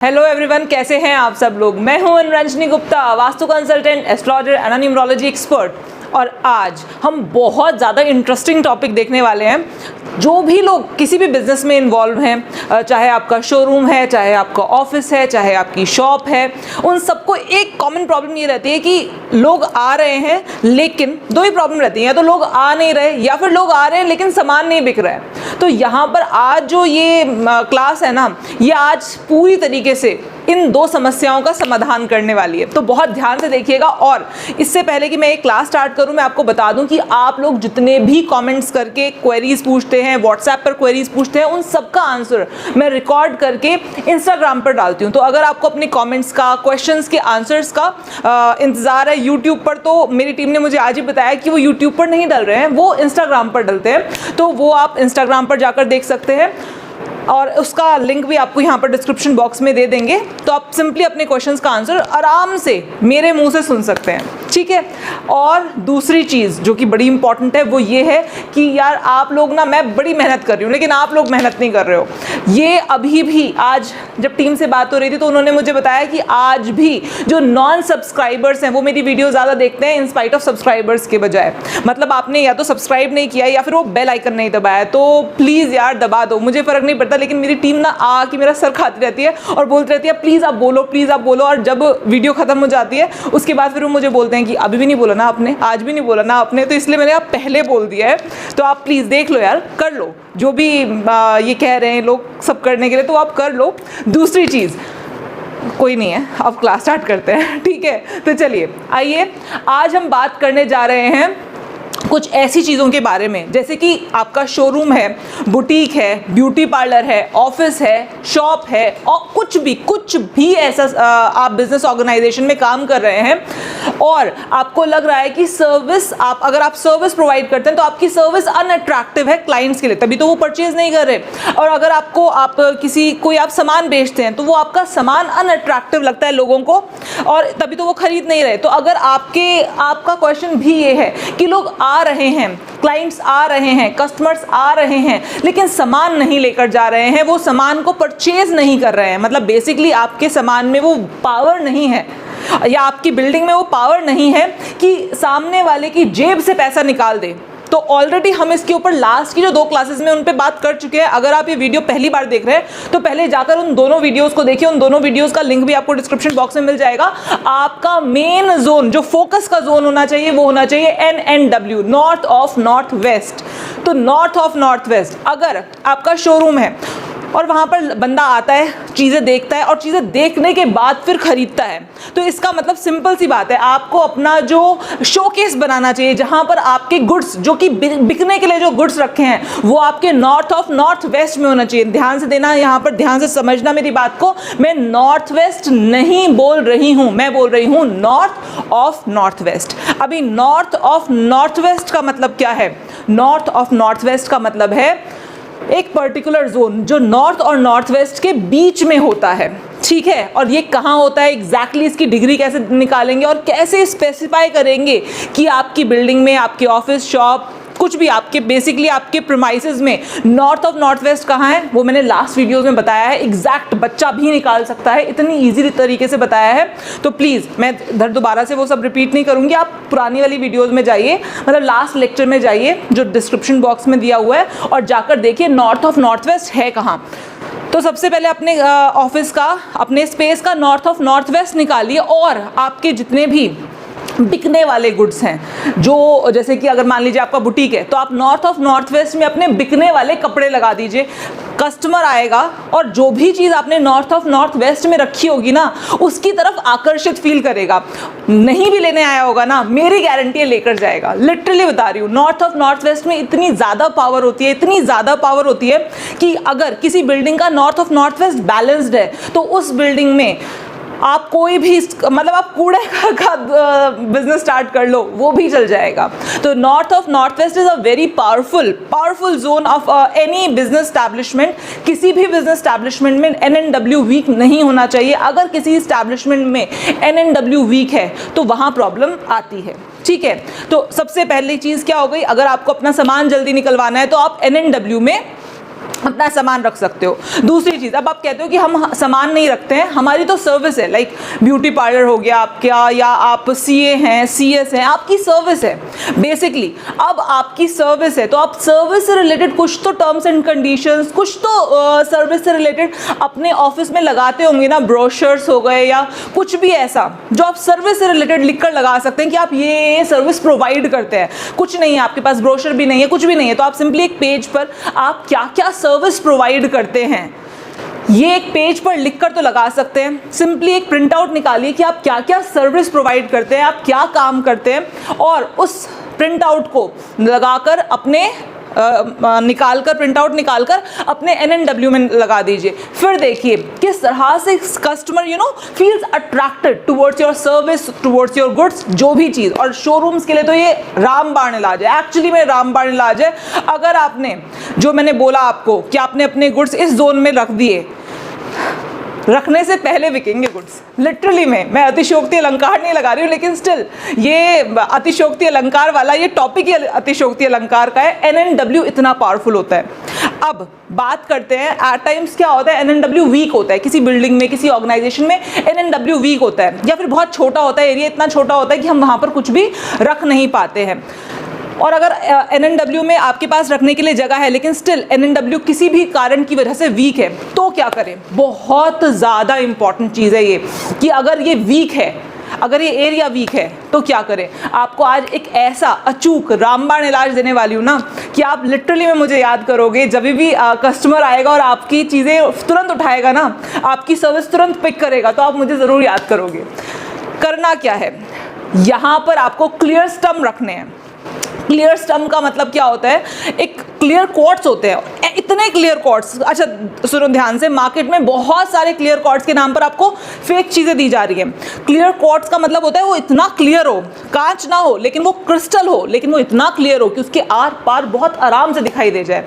Hello everyone, कैसे हैं आप सब लोग। मैं हूं Ranjani Gupta, vastu consultant, astrologer and numerology expert. और आज हम बहुत ज़्यादा इंटरेस्टिंग टॉपिक देखने वाले हैं। जो भी लोग किसी भी बिजनेस में इन्वॉल्व हैं, चाहे आपका शोरूम है, चाहे आपका ऑफिस है, चाहे आपकी शॉप है, उन सबको एक कॉमन प्रॉब्लम ये रहती है कि लोग आ रहे हैं, लेकिन दो ही प्रॉब्लम रहती है, या तो लोग आ नहीं रहे या फिर लोग आ रहे हैं लेकिन सामान नहीं बिक रहा है। तो यहाँ पर आज जो ये क्लास है ना, ये आज पूरी तरीके से इन दो समस्याओं का समाधान करने वाली है। तो बहुत ध्यान से देखिएगा। और इससे पहले कि मैं एक क्लास स्टार्ट करूं, मैं आपको बता दूं कि आप लोग जितने भी कमेंट्स करके क्वेरीज पूछते हैं, व्हाट्सएप पर क्वेरीज पूछते हैं, उन सबका आंसर मैं रिकॉर्ड करके इंस्टाग्राम पर डालती हूं। तो अगर आपको अपने कमेंट्स का, क्वेश्चंस के आंसर्स का इंतजार है यूट्यूब पर, तो मेरी टीम ने मुझे आज ही बताया कि वो यूट्यूब पर नहीं डल रहे हैं, वो इंस्टाग्राम पर डलते हैं। तो वो आप इंस्टाग्राम पर जाकर देख सकते हैं और उसका लिंक भी आपको यहाँ पर डिस्क्रिप्शन बॉक्स में दे देंगे। तो आप सिंपली अपने क्वेश्चंस का आंसर आराम से मेरे मुंह से सुन सकते हैं, ठीक है। और दूसरी चीज़ जो कि बड़ी इंपॉर्टेंट है वो ये है कि यार आप लोग ना, मैं बड़ी मेहनत कर रही हूँ लेकिन आप लोग मेहनत नहीं कर रहे हो। ये अभी भी आज जब टीम से बात हो रही थी तो उन्होंने मुझे बताया कि आज भी जो नॉन सब्सक्राइबर्स हैं वो मेरी वीडियो ज़्यादा देखते हैं इन स्पाइट ऑफ सब्सक्राइबर्स के बजाय। मतलब आपने या तो सब्सक्राइब नहीं किया या फिर वो बेल आइकन नहीं दबाया, तो प्लीज़ यार दबा दो, मुझे फ़र्क नहीं पड़ता। लेकिन मेरी टीम ना आके मेरा सर खाती रहती है और बोलती रहती है प्लीज़ आप बोलो, प्लीज़ आप बोलो। और जब वीडियो ख़त्म हो जाती है उसके बाद फिर वो मुझे बोलते हैं कि अभी भी नहीं बोला ना आपने, आज भी नहीं बोला ना आपने। तो इसलिए मैंने आप पहले बोल दिया है, तो आप प्लीज़ देख लो यार, कर लो जो भी ये कह रहे हैं लोग सब करने के लिए, तो आप कर लो। दूसरी चीज़, कोई नहीं है, अब क्लास स्टार्ट करते हैं, ठीक है। तो चलिए आइए, आज हम बात करने जा रहे हैं कुछ ऐसी चीज़ों के बारे में, जैसे कि आपका शोरूम है, बुटीक है, ब्यूटी पार्लर है, ऑफिस है, शॉप है, और कुछ भी ऐसा आप बिजनेस ऑर्गेनाइजेशन में काम कर रहे हैं और आपको लग रहा है कि सर्विस, अगर आप सर्विस प्रोवाइड करते हैं तो आपकी सर्विस अनअट्रैक्टिव है क्लाइंट्स के लिए, तभी तो वो परचेज नहीं कर रहे। और अगर आप कोई आप सामान बेचते हैं तो वो आपका सामान अनअट्रैक्टिव लगता है लोगों को और तभी तो वो खरीद नहीं रहे। तो अगर आपका क्वेश्चन भी ये है कि लोग आ रहे हैं, क्लाइंट्स आ रहे हैं, कस्टमर्स आ रहे हैं, लेकिन सामान नहीं लेकर जा रहे हैं, वो सामान को परचेज नहीं कर रहे हैं, मतलब बेसिकली आपके सामान में वो पावर नहीं है या आपकी बिल्डिंग में वो पावर नहीं है कि सामने वाले की जेब से पैसा निकाल दे। तो ऑलरेडी हम इसके ऊपर लास्ट की जो 2 क्लासेस में उन पे बात कर चुके हैं। अगर आप ये वीडियो पहली बार देख रहे हैं तो पहले जाकर उन दोनों वीडियोस को देखिए, उन दोनों वीडियोस का लिंक भी आपको डिस्क्रिप्शन बॉक्स में मिल जाएगा। आपका मेन जोन, जो फोकस का जोन होना चाहिए, वो होना चाहिए NNW, north of north west. तो नॉर्थ ऑफ नॉर्थ वेस्ट, अगर आपका शोरूम है और वहाँ पर बंदा आता है, चीज़ें देखता है और चीज़ें देखने के बाद फिर खरीदता है, तो इसका मतलब सिंपल सी बात है, आपको अपना जो शोकेस बनाना चाहिए, जहाँ पर आपके गुड्स जो कि बिकने के लिए जो गुड्स रखे हैं वो आपके नॉर्थ ऑफ नॉर्थ वेस्ट में होना चाहिए। ध्यान से देना, यहाँ पर ध्यान से समझना मेरी बात को। मैं नॉर्थ वेस्ट नहीं बोल रही हूँ, मैं बोल रही हूँ नॉर्थ ऑफ नॉर्थ वेस्ट। अभी नॉर्थ ऑफ नॉर्थ वेस्ट का मतलब क्या है? नॉर्थ ऑफ नॉर्थ वेस्ट का मतलब है एक पर्टिकुलर जोन जो नॉर्थ और नॉर्थ वेस्ट के बीच में होता है, ठीक है। और ये कहाँ होता है एग्जैक्टली, इसकी डिग्री कैसे निकालेंगे और कैसे स्पेसिफाई करेंगे कि आपकी बिल्डिंग में, आपकी ऑफिस, शॉप, कुछ भी आपके बेसिकली आपके प्रीमाइसेस में नॉर्थ ऑफ नॉर्थ वेस्ट कहाँ है, वो मैंने लास्ट वीडियोस में बताया है। एग्जैक्ट बच्चा भी निकाल सकता है, इतनी इजी तरीके से बताया है। तो प्लीज़ मैं दोबारा से वो सब रिपीट नहीं करूँगी, आप पुरानी वाली वीडियोज़ में जाइए, मतलब लास्ट लेक्चर में जाइए जो डिस्क्रिप्शन बॉक्स में दिया हुआ है, और जाकर देखिए नॉर्थ ऑफ नॉर्थ वेस्ट है कहाँ। तो सबसे पहले अपने ऑफिस का, अपने स्पेस का नॉर्थ ऑफ नॉर्थ वेस्ट निकालिए और आपके जितने भी बिकने वाले गुड्स हैं, जो जैसे कि अगर मान लीजिए आपका बुटीक है तो आप नॉर्थ ऑफ नॉर्थ वेस्ट में अपने बिकने वाले कपड़े लगा दीजिए। कस्टमर आएगा और जो भी चीज़ आपने नॉर्थ ऑफ नॉर्थ वेस्ट में रखी होगी ना, उसकी तरफ आकर्षित फील करेगा। नहीं भी लेने आया होगा ना, मेरी गारंटी है लेकर जाएगा। लिटरली बता रही हूँ, नॉर्थ ऑफ नॉर्थ वेस्ट में इतनी ज़्यादा पावर होती है, इतनी ज़्यादा पावर होती है कि अगर किसी बिल्डिंग का north of north west balanced है तो उस बिल्डिंग में आप कोई भी, मतलब आप कूड़े का बिजनेस स्टार्ट कर लो, वो भी चल जाएगा। तो north of north west is a very powerful zone of any business establishment. किसी भी बिजनेस स्टैब्लिशमेंट में NNW वीक नहीं होना चाहिए। अगर किसी स्टैब्लिशमेंट में NNW वीक है तो वहाँ प्रॉब्लम आती है, ठीक है। तो सबसे पहली चीज़ क्या हो गई, अगर आपको अपना सामान जल्दी निकलवाना है तो आप NNW में अपना सामान रख सकते हो। दूसरी चीज़, अब आप कहते हो कि हम सामान नहीं रखते हैं, हमारी तो सर्विस है, लाइक ब्यूटी पार्लर हो गया आपका, या आप सीए हैं, सीएस हैं, आपकी सर्विस है बेसिकली। अब आपकी सर्विस है तो आप सर्विस से रिलेटेड कुछ तो टर्म्स एंड कंडीशंस, कुछ तो सर्विस से रिलेटेड अपने ऑफिस में लगाते होंगे ना, ब्रोशर्स हो गए या कुछ भी ऐसा जो आप सर्विस से रिलेटेड लिख कर लगा सकते हैं कि आप ये सर्विस प्रोवाइड करते हैं। कुछ नहीं है आपके पास, ब्रोशर भी नहीं है, कुछ भी नहीं है, तो आप सिंपली एक पेज पर आप क्या क्या सर्विस प्रोवाइड करते हैं ये एक पेज पर लिखकर तो लगा सकते हैं। सिंपली एक प्रिंट आउट निकालिए कि आप क्या क्या सर्विस प्रोवाइड करते हैं, आप क्या काम करते हैं, और उस प्रिंट आउट को लगाकर अपने प्रिंट आउट निकालकर अपने NNW में लगा दीजिए। फिर देखिए किस तरह से customer feels attracted towards your service, towards your goods, जो भी चीज़। और शोरूम्स के लिए तो ये रामबाण इलाज है, एक्चुअली में रामबाण इलाज है। अगर आपने, जो मैंने बोला आपको कि आपने अपने गुड्स इस जोन में रख दिए, रखने से पहले बिकेंगे गुड्स, लिटरली में। मैं अतिशयोक्ति अलंकार नहीं लगा रही हूँ, लेकिन स्टिल ये अतिशयोक्ति अलंकार वाला ये टॉपिक ही अतिशयोक्ति अलंकार का है। NNW इतना पावरफुल होता है। अब बात करते हैं, एट टाइम्स क्या होता है, NNW वीक होता है किसी बिल्डिंग में, किसी ऑर्गेनाइजेशन में NNW वीक होता है, या फिर बहुत छोटा होता है, एरिया इतना छोटा होता है कि हम वहाँ पर कुछ भी रख नहीं पाते हैं। और अगर NNW में आपके पास रखने के लिए जगह है लेकिन स्टिल NNW किसी भी कारण की वजह से वीक है, तो क्या करें? बहुत ज़्यादा इंपॉर्टेंट चीज़ है ये कि अगर ये वीक है, अगर ये एरिया वीक है तो क्या करें। आपको आज एक ऐसा अचूक रामबाण इलाज देने वाली हूँ ना कि आप लिटरली में मुझे याद करोगे। जब भी कस्टमर आएगा और आपकी चीज़ें तुरंत उठाएगा ना, आपकी सर्विस तुरंत पिक करेगा, तो आप मुझे ज़रूर याद करोगे। करना क्या है, यहाँ पर आपको क्लियर स्टम्प रखने हैं। क्लियर स्टम्प का मतलब क्या होता है, एक क्लियर कोट्स होते हैं, इतने क्लियर कोट्स। अच्छा सुनो ध्यान से, मार्केट में बहुत सारे क्लियर कोट्स के नाम पर आपको फेक चीज़ें दी जा रही हैं। क्लियर कोट्स का मतलब होता है वो इतना क्लियर हो, कांच ना हो लेकिन वो क्रिस्टल हो, लेकिन वो इतना क्लियर हो कि उसके आर पार बहुत आराम से दिखाई दे जाए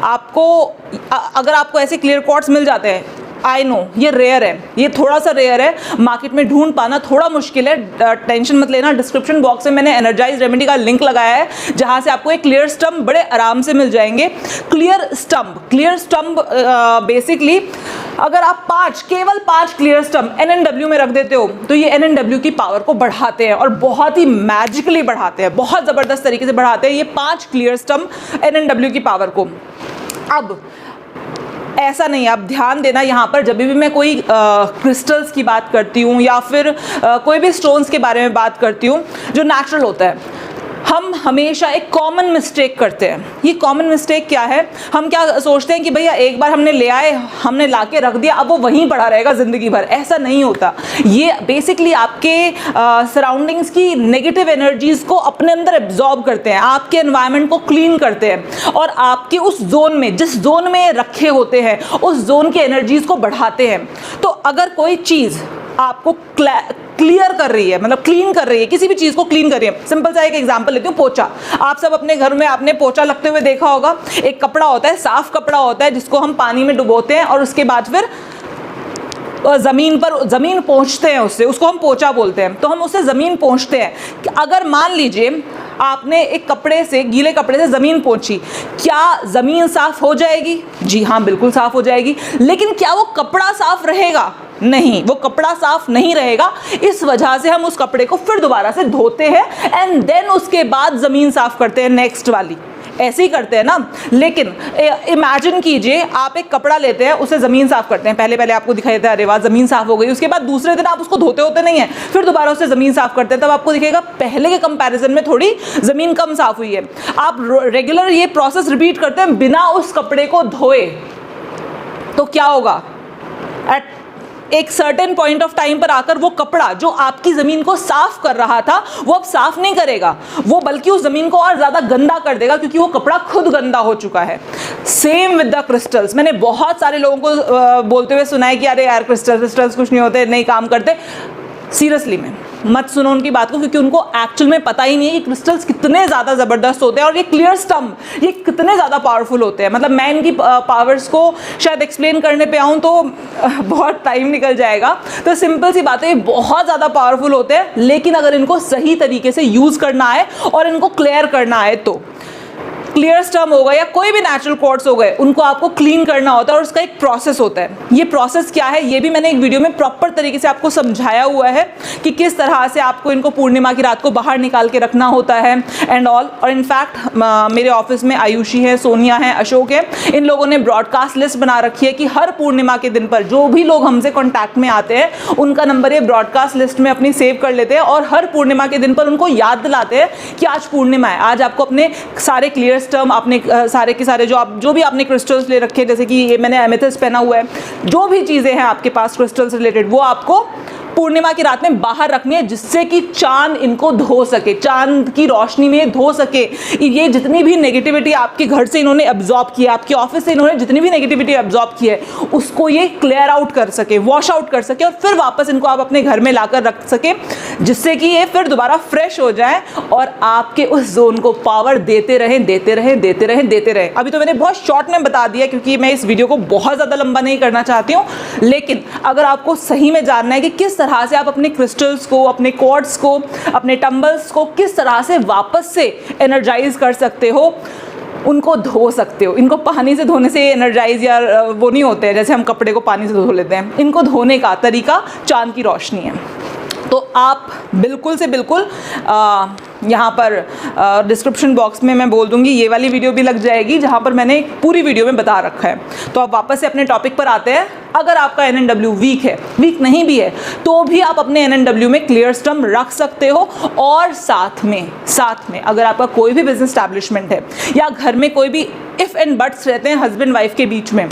आपको। अगर आपको ऐसे क्लियर कोट्स मिल जाते हैं, आई नो ये रेयर है, ये थोड़ा सा रेयर है, मार्केट में ढूंढ पाना थोड़ा मुश्किल है। टेंशन मत लेना, डिस्क्रिप्शन बॉक्स में मैंने एनर्जाइज रेमेडी का लिंक लगाया है जहां से आपको एक क्लियर स्टम्प बड़े आराम से मिल जाएंगे। क्लियर स्टम्प बेसिकली अगर आप केवल 5 क्लियर स्टम्प NNW में रख देते हो तो ये NNW की पावर को बढ़ाते हैं, और बहुत ही मैजिकली बढ़ाते हैं, बहुत ज़बरदस्त तरीके से बढ़ाते हैं ये 5 क्लियर स्टम्प NNW की पावर को। अब ऐसा नहीं, आप ध्यान देना यहाँ पर, जब भी मैं कोई क्रिस्टल्स की बात करती हूँ या फिर कोई भी स्टोन्स के बारे में बात करती हूँ जो नेचुरल होता है, हम हमेशा एक कॉमन मिस्टेक करते हैं। ये कॉमन मिस्टेक क्या है, हम क्या सोचते हैं कि भैया एक बार हमने ले आए, हमने ला के रख दिया, अब वो वहीं पड़ा रहेगा ज़िंदगी भर। ऐसा नहीं होता। ये बेसिकली आपके सराउंडिंग्स की नेगेटिव एनर्जीज़ को अपने अंदर एब्जॉर्ब करते हैं, आपके एनवायरनमेंट को क्लीन करते हैं, और आपके उस जोन में, जिस जोन में रखे होते हैं, उस जोन की एनर्जीज़ को बढ़ाते हैं। तो अगर कोई चीज़ आपको क्लियर कर रही है, मतलब क्लीन कर रही है, किसी भी चीज़ को क्लीन कर रही है। सिंपल सा एक एग्जांपल लेती हूँ, पोछा। आप सब अपने घर में आपने पोछा लगते हुए देखा होगा। एक कपड़ा होता है, साफ कपड़ा होता है, जिसको हम पानी में डुबोते हैं और उसके बाद फिर ज़मीन पोंछते हैं उससे, उसको हम पोछा बोलते हैं। तो हम उससे ज़मीन पोंछते हैं। अगर मान लीजिए आपने एक कपड़े से, गीले कपड़े से ज़मीन पोंछी, क्या ज़मीन साफ़ हो जाएगी? जी हाँ, बिल्कुल साफ़ हो जाएगी। लेकिन क्या वो कपड़ा साफ़ रहेगा? नहीं, वो कपड़ा साफ नहीं रहेगा। इस वजह से हम उस कपड़े को फिर दोबारा से धोते हैं एंड देन उसके बाद ज़मीन साफ करते हैं, नेक्स्ट वाली। ऐसे ही करते हैं ना। लेकिन इमेजिन कीजिए, आप एक कपड़ा लेते हैं, उसे ज़मीन साफ़ करते हैं, पहले आपको दिखाई देता है अरे वाह ज़मीन साफ़ हो गई, उसके बाद दूसरे दिन आप उसको धोते होते नहीं है, फिर दोबारा उसे ज़मीन साफ़ करते हैं, तब आपको दिखेगा पहले के कंपैरिजन में थोड़ी ज़मीन कम साफ़ हुई है। आप रेगुलर ये प्रोसेस रिपीट करते हैं बिना उस कपड़े को धोए, तो क्या होगा? एट एक सर्टेन पॉइंट ऑफ टाइम पर आकर वो कपड़ा जो आपकी ज़मीन को साफ कर रहा था वो अब साफ नहीं करेगा, वो बल्कि उस ज़मीन को और ज़्यादा गंदा कर देगा, क्योंकि वो कपड़ा खुद गंदा हो चुका है। Same with the crystals. मैंने बहुत सारे लोगों को बोलते हुए सुना है कि अरे यार क्रिस्टल्स कुछ नहीं होते, नहीं काम करते। सीरियसली में मत सुनो उनकी बात को, क्योंकि उनको एक्चुअल में पता ही नहीं है कि क्रिस्टल्स कितने ज़्यादा ज़बरदस्त होते हैं और ये क्लियर स्टम्प ये कितने ज़्यादा पावरफुल होते हैं। मतलब मैं इनकी पावर्स को शायद एक्सप्लेन करने पे आऊँ तो बहुत टाइम निकल जाएगा। तो सिंपल सी बात है, ये बहुत ज़्यादा पावरफुल होते हैं, लेकिन अगर इनको सही तरीके से यूज़ करना है और इनको क्लियर करना है तो क्लियर स्टम हो गए या कोई भी नेचुरल क्वार्ट्ज हो गए, उनको आपको क्लीन करना होता है और उसका एक प्रोसेस होता है। ये प्रोसेस क्या है ये भी मैंने एक वीडियो में प्रॉपर तरीके से आपको समझाया हुआ है कि किस तरह से आपको इनको पूर्णिमा की रात को बाहर निकाल के रखना होता है एंड ऑल। और इनफैक्ट मेरे ऑफिस में आयुषी है, सोनिया है, अशोक है, इन लोगों ने ब्रॉडकास्ट लिस्ट बना रखी है कि हर पूर्णिमा के दिन पर जो भी लोग हमसे कॉन्टैक्ट में आते हैं उनका नंबर ये ब्रॉडकास्ट लिस्ट में अपनी सेव कर लेते हैं और हर पूर्णिमा के दिन पर उनको याद दिलाते हैं कि आज पूर्णिमा है, आज आपको अपने सारे क्लियर स्टम, अपने सारे के सारे जो भी आपने क्रिस्टल्स ले रखे हैं, जैसे कि ये मैंने एमेथिस्ट पहना हुआ है, जो भी चीज़ें हैं आपके पास क्रिस्टल्स रिलेटेड, वो आपको पूर्णिमा की रात में बाहर रखनी है जिससे कि चांद इनको धो सके, चांद की रोशनी में धो सके। ये जितनी भी नेगेटिविटी आपके घर से इन्होंने एब्जॉर्ब की है, आपके ऑफिस से इन्होंने जितनी भी नेगेटिविटी एब्जॉर्ब की है, उसको ये क्लियर आउट कर सके, वॉश आउट कर सके और फिर वापस इनको आप अपने घर में लाकर रख सके जिससे कि ये फिर दोबारा फ्रेश हो जाए और आपके उस जोन को पावर देते रहें, देते रहें, देते रहें, देते रहें। अभी तो मैंने बहुत शॉर्ट में बता दिया क्योंकि मैं इस वीडियो को बहुत ज़्यादा लंबा नहीं करना चाहती हूँ, लेकिन अगर आपको सही में जानना है कि किस तरह से आप अपने क्रिस्टल्स को, अपने क्वार्ट्ज को, अपने टंबल्स को किस तरह से वापस से एनर्जाइज कर सकते हो, उनको धो सकते हो। इनको पानी से धोने से एनर्जाइज या वो नहीं होते हैं जैसे हम कपड़े को पानी से धो लेते हैं। इनको धोने का तरीका चांद की रोशनी है। तो आप बिल्कुल से बिल्कुल यहाँ पर डिस्क्रिप्शन बॉक्स में मैं बोल दूँगी, ये वाली वीडियो भी लग जाएगी जहाँ पर मैंने पूरी वीडियो में बता रखा है। तो आप वापस से अपने टॉपिक पर आते हैं। अगर आपका NNW वीक है, वीक नहीं भी है, तो भी आप अपने NNW में क्लियर स्टम रख सकते हो। और साथ में अगर आपका कोई भी बिजनेस एस्टैब्लिशमेंट है या घर में कोई भी इफ़ एंड बट्स रहते हैं हस्बैंड वाइफ के बीच में,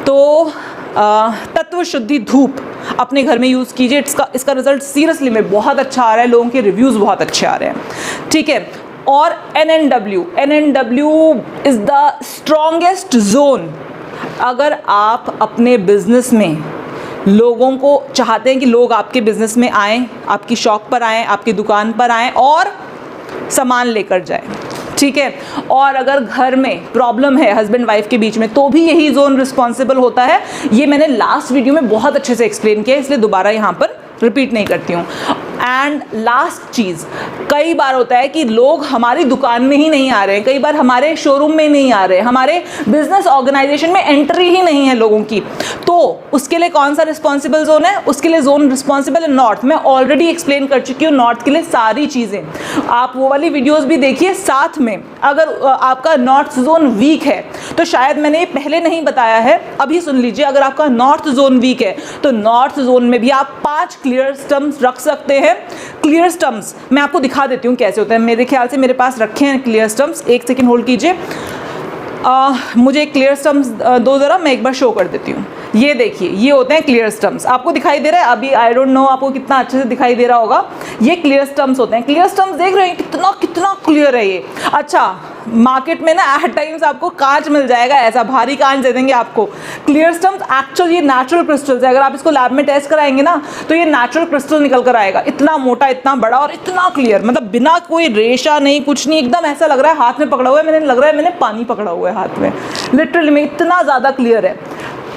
तो तत्व शुद्धि धूप अपने घर में यूज़ कीजिए। इसका रिजल्ट सीरियसली में बहुत अच्छा आ रहा है, लोगों के रिव्यूज़ बहुत अच्छे आ रहे हैं, ठीक है। और NNW is the strongest zone. अगर आप अपने बिजनेस में लोगों को चाहते हैं कि लोग आपके बिजनेस में आएँ, आपकी शॉप पर आएँ, आपकी दुकान पर आएँ और सामान लेकर जाएँ, ठीक है। और अगर घर में प्रॉब्लम है हस्बैंड वाइफ के बीच में, तो भी यही जोन रिस्पॉन्सिबल होता है। ये मैंने लास्ट वीडियो में बहुत अच्छे से एक्सप्लेन किया, इसलिए दोबारा यहाँ पर रिपीट नहीं करती हूँ। एंड लास्ट चीज़, कई बार होता है कि लोग हमारी दुकान में ही नहीं आ रहे हैं, कई बार हमारे शोरूम में नहीं आ रहे हैं, हमारे बिजनेस ऑर्गेनाइजेशन में एंट्री ही नहीं है लोगों की। तो उसके लिए कौन सा रिस्पॉन्सिबल जोन है? उसके लिए जोन रिस्पॉन्सिबल है नॉर्थ। मैं ऑलरेडी एक्सप्लेन कर चुकी हूँ नॉर्थ के लिए सारी चीज़ें, आप वो वाली वीडियोज़ भी देखिए। साथ में अगर आपका नॉर्थ जोन वीक है, तो शायद मैंने ये पहले नहीं बताया है, अभी सुन लीजिए। अगर आपका नॉर्थ जोन वीक है तो नॉर्थ जोन में भी आप 5 क्लियर स्टम्स रख सकते हैं। क्लियर स्टम्स मैं आपको दिखा देती हूँ कैसे होता है। मेरे ख्याल से मेरे पास रखे हैं क्लियर स्टम्स, एक सेकेंड होल्ड कीजिए। मुझे क्लियर स्टम्स दो ज़रा, मैं एक बार शो कर देती हूँ। ये देखिए, ये होते हैं क्लियर स्टम्स। आपको दिखाई दे रहा है अभी? आई डोंट नो आपको कितना अच्छे से दिखाई दे रहा होगा। ये क्लियर स्टम्स होते हैं। क्लियर स्टम्स देख रहे हैं कितना क्लियर है ये। अच्छा, मार्केट में ना एट टाइम्स आपको कांच मिल जाएगा, ऐसा भारी कांच दे देंगे आपको। क्लियर स्टम्स एक्चुअली ये नेचुरल क्रिस्टल्स है। अगर आप इसको लैब में टेस्ट कराएंगे ना, तो ये नेचुरल क्रिस्टल निकल कर आएगा। इतना मोटा, इतना बड़ा और इतना क्लियर, मतलब बिना कोई रेशा नहीं, कुछ नहीं, एकदम ऐसा लग रहा है हाथ में पकड़ा हुआ है, मैंने पानी पकड़ा हुआ है हाथ में, लिटरली में इतना ज़्यादा क्लियर है,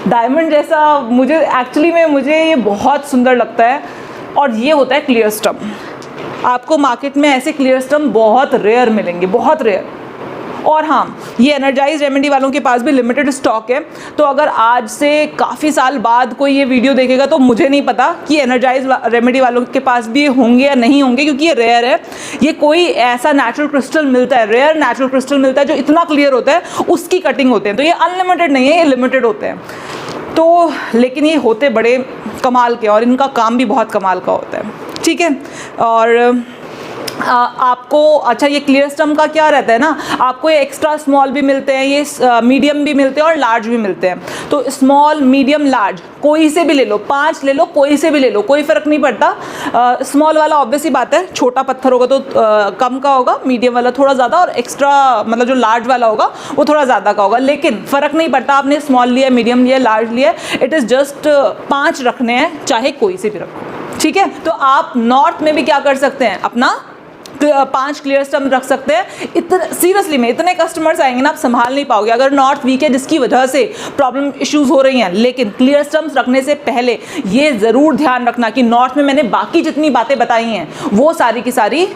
डायमंड जैसा। मुझे ये बहुत सुंदर लगता है। और ये होता है क्लियर स्टम। आपको मार्केट में ऐसे क्लियर स्टम बहुत रेयर मिलेंगे, बहुत रेयर। और हाँ, ये एनर्जाइज रेमेडी वालों के पास भी लिमिटेड स्टॉक है। तो अगर आज से काफ़ी साल बाद कोई ये वीडियो देखेगा, तो मुझे नहीं पता कि एनर्जाइज रेमेडी वालों के पास भी होंगे या नहीं होंगे, क्योंकि ये रेयर है। ये कोई ऐसा नेचुरल क्रिस्टल मिलता है, रेयर नेचुरल क्रिस्टल मिलता है जो इतना क्लियर होता है, उसकी कटिंग होते हैं। तो ये अनलिमिटेड नहीं है, ये लिमिटेड होते हैं। तो लेकिन ये होते बड़े कमाल के, और इनका काम भी बहुत कमाल का होता है, ठीक है। और आपको अच्छा, ये क्लियर स्टम का क्या रहता है ना, आपको ये एक्स्ट्रा स्मॉल भी मिलते हैं, ये मीडियम भी मिलते हैं और लार्ज भी मिलते हैं। तो स्मॉल, मीडियम, लार्ज कोई से भी ले लो, 5 ले लो, कोई से भी ले लो, कोई फ़र्क नहीं पड़ता। स्मॉल वाला ऑब्वियस ही बात है, छोटा पत्थर होगा तो कम का होगा, मीडियम वाला थोड़ा ज़्यादा, और एक्स्ट्रा मतलब जो लार्ज वाला होगा वो थोड़ा ज़्यादा का होगा। लेकिन फ़र्क नहीं पड़ता, आपने स्मॉल लिया, मीडियम लिया, लार्ज लिया, इट इज़ जस्ट 5 रखने हैं, चाहे कोई से भी रखो, ठीक है। तो आप नॉर्थ में भी क्या कर सकते हैं, अपना 5 क्लियर स्टम रख सकते हैं। इतने सीरियसली में इतने कस्टमर्स आएंगे ना, आप संभाल नहीं पाओगे। अगर नॉर्थ वीक है जिसकी वजह से प्रॉब्लम इश्यूज हो रही हैं, लेकिन क्लियर स्टम्स रखने से पहले ये ज़रूर ध्यान रखना कि नॉर्थ में मैंने बाकी जितनी बातें बताई हैं वो सारी की सारी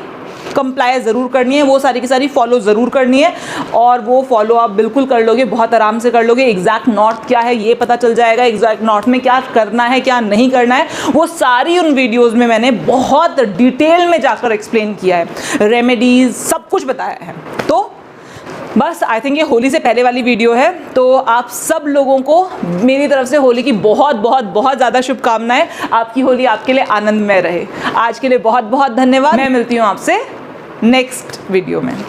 कंप्लाई ज़रूर करनी है, वो सारी की सारी फॉलो ज़रूर करनी है, और वो फॉलो आप बिल्कुल कर लोगे, बहुत आराम से कर लोगे। एग्जैक्ट नॉट क्या है ये पता चल जाएगा, एग्जैक्ट नॉट में क्या करना है क्या नहीं करना है, वो सारी उन वीडियोज़ में मैंने बहुत डिटेल में जाकर एक्सप्लेन किया है, रेमेडीज़ सब कुछ बताया है। तो बस आई थिंक ये होली से पहले वाली वीडियो है, तो आप सब लोगों को मेरी तरफ से होली की बहुत बहुत बहुत ज़्यादा शुभकामनाएं। आपकी होली आपके लिए आनंदमय रहे। आज के लिए बहुत बहुत धन्यवाद। मैं मिलती हूँ आपसे नेक्स्ट वीडियो में।